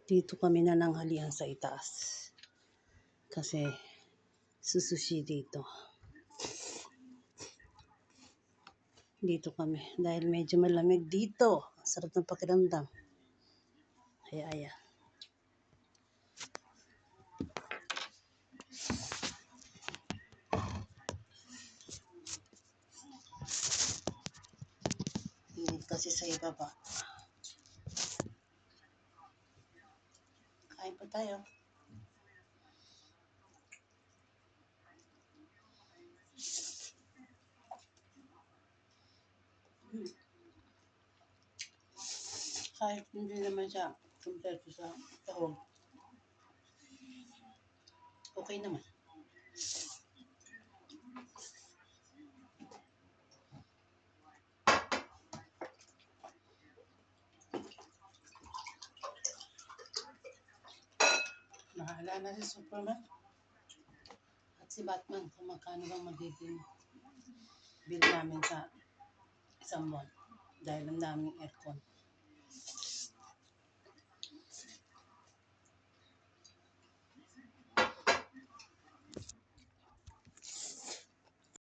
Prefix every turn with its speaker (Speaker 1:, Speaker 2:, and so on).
Speaker 1: Dito kami nananghalian sa itaas. Kasi susushi dito. Dito kami. Dahil medyo malamig dito. Ang sarap ng pakiramdam. Kaya ayan. Init kasi sa ibaba. Kain pa tayo. Kahit hindi naman siya kompleto sa tahong. Okay naman. Nahala na si Superman at si Batman kung magkano bang magiging bill namin sa isang buwan dahil ang daming aircon.